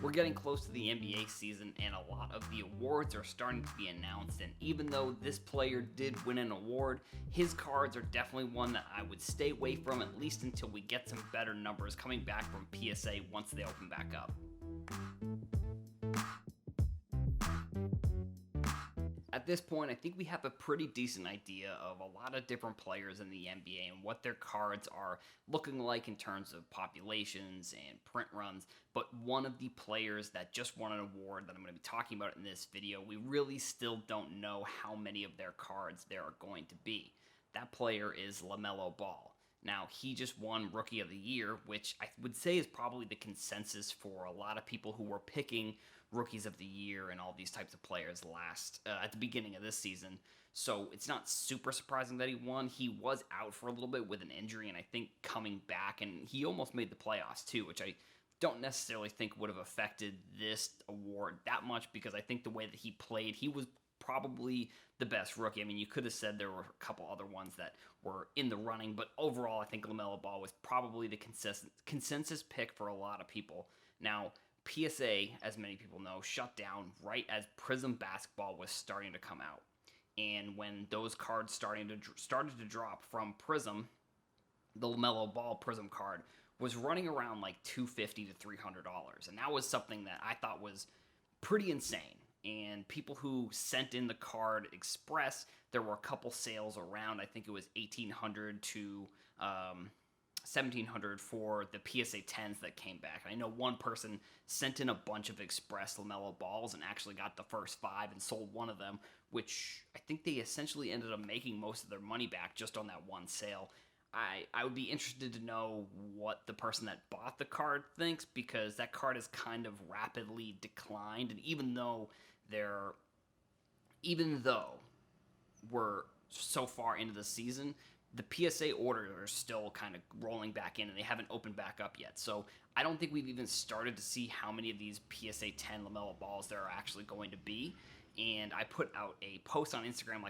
We're getting close to the NBA season, and a lot of the awards are starting to be announced. And even though this player did win an award, his cards are definitely one that I would stay away from, at least until we get some better numbers coming back from PSA once they open back up. At this point, I think we have a pretty decent idea of a lot of different players in the NBA and what their cards are looking like in terms of populations and print runs. But one of the players that just won an award that I'm going to be talking about in this video, we really still don't know how many of their cards there are going to be. That player is Lamelo Ball. Now, he just won Rookie of the Year, which I would say is probably the consensus for a lot of people who were picking Rookies of the Year and all these types of players at the beginning of this season. So it's not super surprising that he won. He was out for a little bit with an injury, and I think coming back, and he almost made the playoffs too, which I don't necessarily think would have affected this award that much because I think the way that he played, he was probably the best rookie. I mean, you could have said there were a couple other ones that were in the running, but overall, I think LaMelo Ball was probably the consensus pick for a lot of people. Now, PSA, as many people know, shut down right as Prizm basketball was starting to come out. And when those cards started to drop from Prizm, the LaMelo Ball Prizm card was running around like $250 to $300, and that was something that I thought was pretty insane. And people who sent in the card express, there were a couple sales around. I think it was 1,800 to 1,700 for the PSA 10s that came back. I know one person sent in a bunch of express LaMelo Balls and actually got the first 5 and sold one of them, which I think they essentially ended up making most of their money back just on that one sale. I would be interested to know what the person that bought the card thinks, because that card has kind of rapidly declined, and even though we're so far into the season, the PSA orders are still kind of rolling back in and they haven't opened back up yet. So I don't think we've even started to see how many of these PSA 10 LaMelo Balls there are actually going to be. And I put out a post on Instagram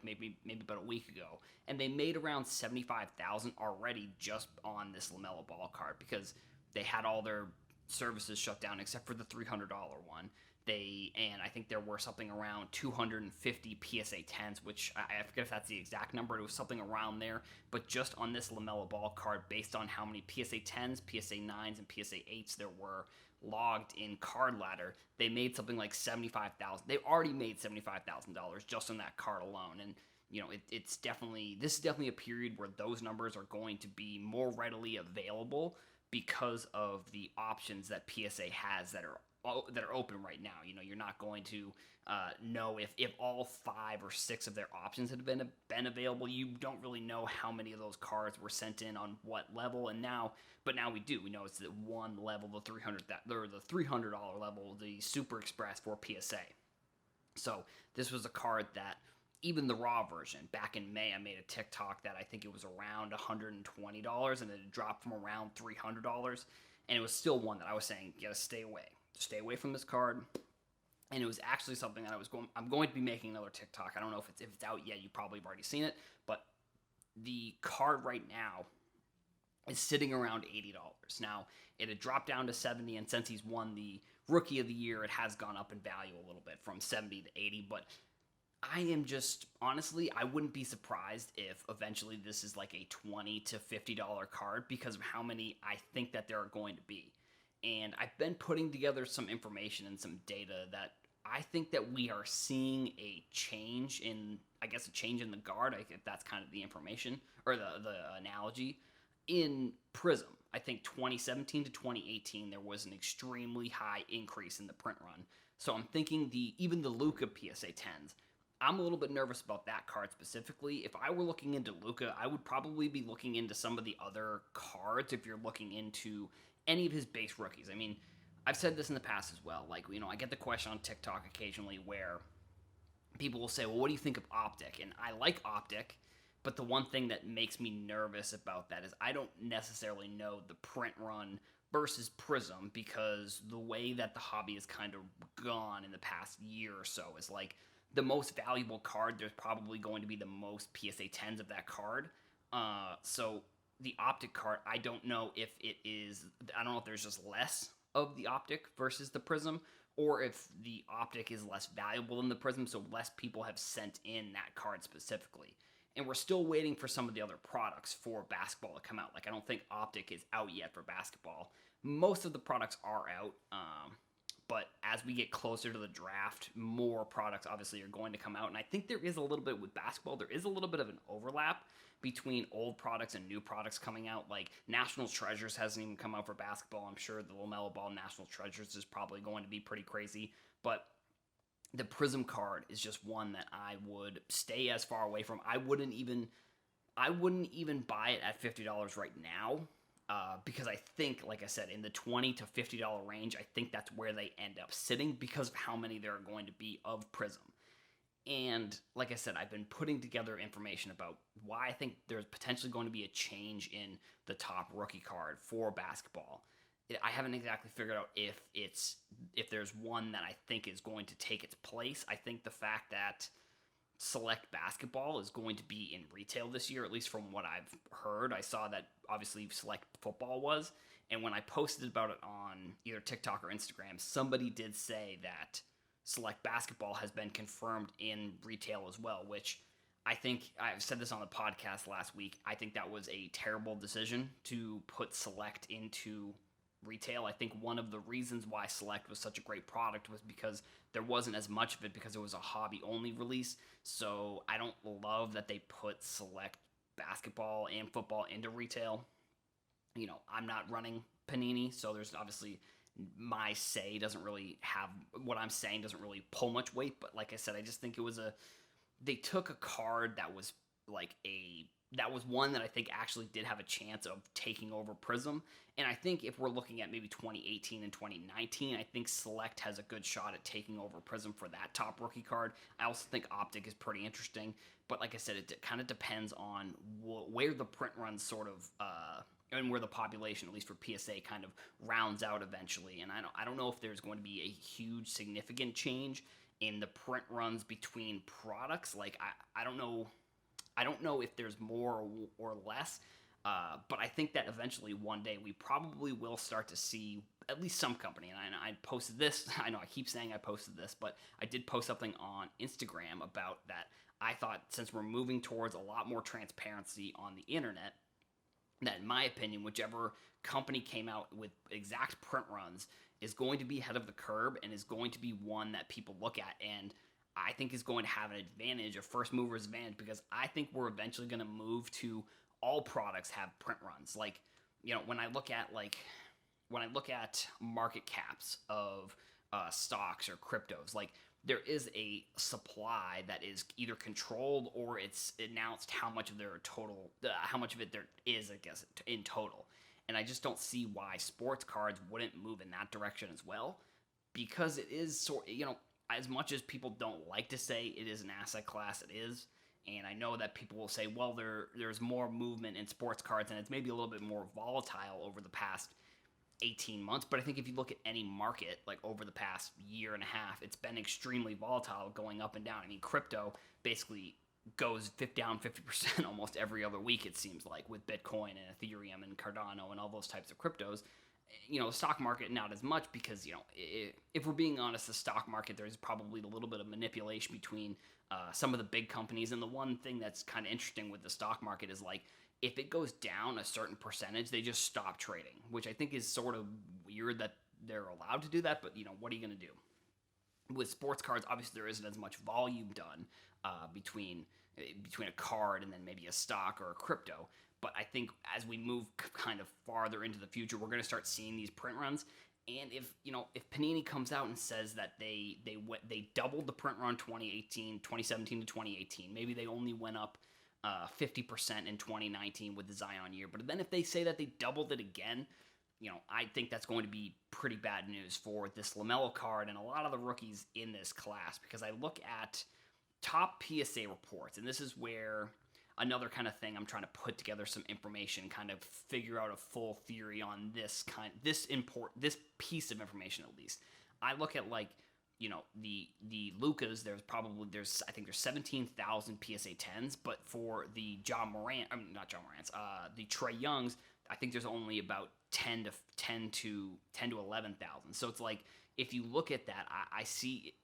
maybe about a week ago, and they made around 75,000 already just on this LaMelo Ball card because they had all their services shut down except for the $300 one. And I think there were something around 250 PSA 10s, which I forget if that's the exact number. It was something around there. But just on this LaMelo Ball card, based on how many PSA 10s, PSA 9s, and PSA 8s there were logged in Card Ladder, they made something like 75,000. They already made $75,000 just on that card alone. And this is definitely a period where those numbers are going to be more readily available because of the options that PSA has that are open right now. You're not going to know if all 5 or 6 of their options had been available. You don't really know how many of those cards were sent in on what level, but now we do. We know it's the one level, the $300 level, the Super Express for PSA. So this was a card that even the raw version, back in May, I made a TikTok that I think it was around $120, and it dropped from around $300, and it was still one that I was saying, you gotta stay away from this card. And it was actually something that I'm going to be making another TikTok. I don't know if it's out yet. You probably have already seen it, but the card right now is sitting around $80. Now, it had dropped down to 70, and since he's won the Rookie of the Year, it has gone up in value a little bit from 70 to 80, but I am just, honestly, I wouldn't be surprised if eventually this is like a $20 to $50 card because of how many I think that there are going to be. And I've been putting together some information and some data that I think that we are seeing a change in the guard, if that's kind of the information, or the analogy, in Prizm. I think 2017 to 2018, there was an extremely high increase in the print run. So I'm thinking even the Luka PSA 10s, I'm a little bit nervous about that card specifically. If I were looking into Luka, I would probably be looking into some of the other cards if you're looking into any of his base rookies. I mean, I've said this in the past as well. I get the question on TikTok occasionally where people will say, well, what do you think of Optic? And I like Optic, but the one thing that makes me nervous about that is I don't necessarily know the print run versus Prizm, because the way that the hobby has kind of gone in the past year or so is like the most valuable card, there's probably going to be the most PSA 10s of that card. So the Optic card, I don't know if there's just less of the Optic versus the Prizm, or if the Optic is less valuable than the Prizm, so less people have sent in that card specifically. And we're still waiting for some of the other products for basketball to come out. Like, I don't think Optic is out yet for basketball. Most of the products are out, but as we get closer to the draft, more products obviously are going to come out. And I think there is a little bit with basketball, there is a little bit of an overlap between old products and new products coming out. Like, National Treasures hasn't even come out for basketball. I'm sure the Lamelo Ball National Treasures is probably going to be pretty crazy. But the Prizm card is just one that I would stay as far away from. I wouldn't even buy it at $50 right now, because I think, like I said, in the $20 to $50 range, I think that's where they end up sitting because of how many there are going to be of Prizm. And like I said, I've been putting together information about why I think there's potentially going to be a change in the top rookie card for basketball. I haven't exactly figured out if there's one that I think is going to take its place. I think the fact that Select Basketball is going to be in retail this year, at least from what I've heard. I saw that obviously Select Football was, and when I posted about it on either TikTok or Instagram, somebody did say that Select Basketball has been confirmed in retail as well, which I think I've said this on the podcast last week. I think that was a terrible decision to put Select into retail. I think one of the reasons why Select was such a great product was because there wasn't as much of it because it was a hobby only release. So I don't love that they put Select Basketball and football into retail. I'm not running Panini, so there's obviously my say doesn't really have what I'm saying doesn't really pull much weight. But like I said, I just think they took a card that was one that I think actually did have a chance of taking over Prizm. And I think if we're looking at maybe 2018 and 2019, I think Select has a good shot at taking over Prizm for that top rookie card. I also think Optic is pretty interesting. But like I said, it kind of depends on where the print runs sort of and where the population, at least for PSA, kind of rounds out eventually. And I don't know if there's going to be a huge significant change in the print runs between products. Like, I don't know. I don't know if there's more or less, but I think that eventually one day we probably will start to see at least some company. And I posted this. I know I keep saying I posted this, but I did post something on Instagram about that. I thought, since we're moving towards a lot more transparency on the internet, that in my opinion, whichever company came out with exact print runs is going to be ahead of the curve and is going to be one that people look at and I think is going to have an advantage, a first mover's advantage, because I think we're eventually going to move to all products have print runs. Like, when I look at market caps of stocks or cryptos, like, there is a supply that is either controlled or it's announced how much of it there is, I guess, in total. And I just don't see why sports cards wouldn't move in that direction as well, because it is as much as people don't like to say it is an asset class, it is. And I know that people will say, well, there's more movement in sports cards and it's maybe a little bit more volatile over the past 18 months. But I think if you look at any market, like over the past year and a half, it's been extremely volatile, going up and down. I mean, crypto basically goes down 50% almost every other week, it seems like, with Bitcoin and Ethereum and Cardano and all those types of cryptos. The stock market, not as much, because, if we're being honest, the stock market, there's probably a little bit of manipulation between some of the big companies. And the one thing that's kind of interesting with the stock market is, like, if it goes down a certain percentage, they just stop trading, which I think is sort of weird that they're allowed to do that. But, what are you going to do? With sports cards, obviously there isn't as much volume done between a card and then maybe a stock or a crypto. But I think as we move kind of farther into the future, we're going to start seeing these print runs. And if Panini comes out and says that they doubled the print run 2017 to 2018, maybe they only went up 50% in 2019 with the Zion year. But then if they say that they doubled it again, I think that's going to be pretty bad news for this Lamelo card and a lot of the rookies in this class, because I look at top PSA reports, and this is where another kind of thing I'm trying to put together some information, kind of figure out a full theory on this piece of information. At least I look at, like, the Lucas, I think there's 17,000 PSA 10s, but for the the Trae Youngs, I think there's only about 10 to 11,000. So it's like if you look at that, I see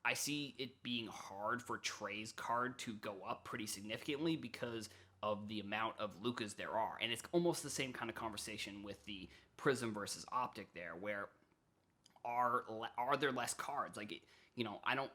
it being hard for Trey's card to go up pretty significantly because of the amount of Lukas there are. And it's almost the same kind of conversation with the Prizm versus Optic there, where are there less cards? Like, I don't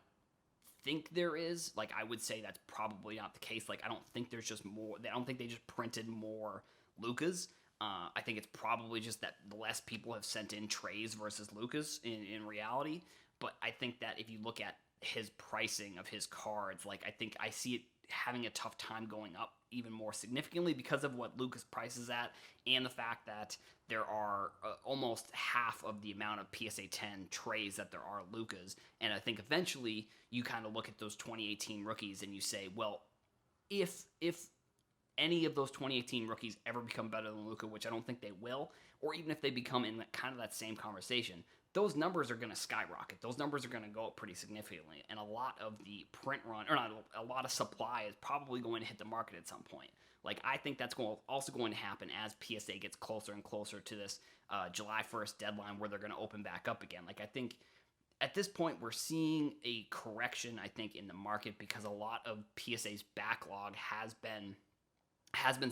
think there is. Like, I would say that's probably not the case. Like, I don't think there's just more. I don't think they just printed more Lukas. I think it's probably just that less people have sent in Treys versus Lukas in reality. But I think that if you look at his pricing of his cards, like, I think I see it having a tough time going up even more significantly because of what Lukas prices at, and the fact that there are almost half of the amount of PSA 10 Treys that there are Lukas. And I think eventually you kind of look at those 2018 rookies and you say, well, if any of those 2018 rookies ever become better than Luka, which I don't think they will, or even if they become in kind of that same conversation, those numbers are going to skyrocket. Those numbers are going to go up pretty significantly, and a lot of the print run, or not, a lot of supply is probably going to hit the market at some point. Like, I think that's also going to happen as PSA gets closer and closer to this July 1st deadline where they're going to open back up again. Like, I think at this point we're seeing a correction, I think, in the market because a lot of PSA's backlog has been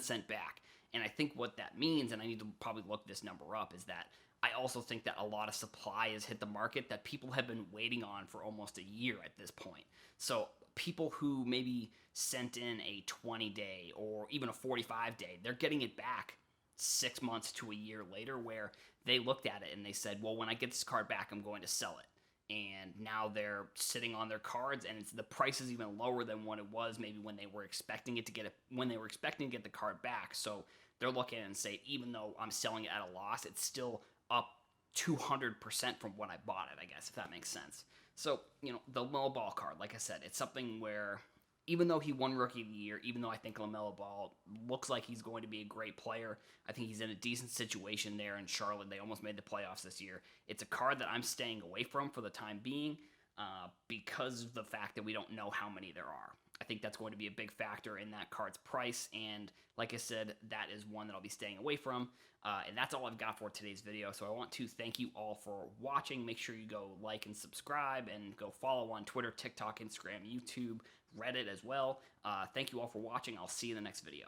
sent back. And I think what that means, and I need to probably look this number up, is that I also think that a lot of supply has hit the market that people have been waiting on for almost a year at this point. So people who maybe sent in a 20-day or even a 45-day, they're getting it back 6 months to a year later, where they looked at it and they said, well, when I get this card back, I'm going to sell it. And now they're sitting on their cards, and the price is even lower than what it was maybe when they were expecting to get the card back. So they're looking at it and say, even though I'm selling it at a loss, it's still up 200% from what I bought it, I guess, if that makes sense. So, the Lamelo Ball card, like I said, it's something where even though he won Rookie of the Year, even though I think Lamelo Ball looks like he's going to be a great player, I think he's in a decent situation there in Charlotte. They almost made the playoffs this year. It's a card that I'm staying away from for the time being because of the fact that we don't know how many there are. I think that's going to be a big factor in that card's price, and like I said, that is one that I'll be staying away from. And that's all I've got for today's video. So I want to thank you all for watching. Make sure you go like and subscribe, and go follow on Twitter, TikTok, Instagram, YouTube, Reddit as well. Thank you all for watching. I'll see you in the next video.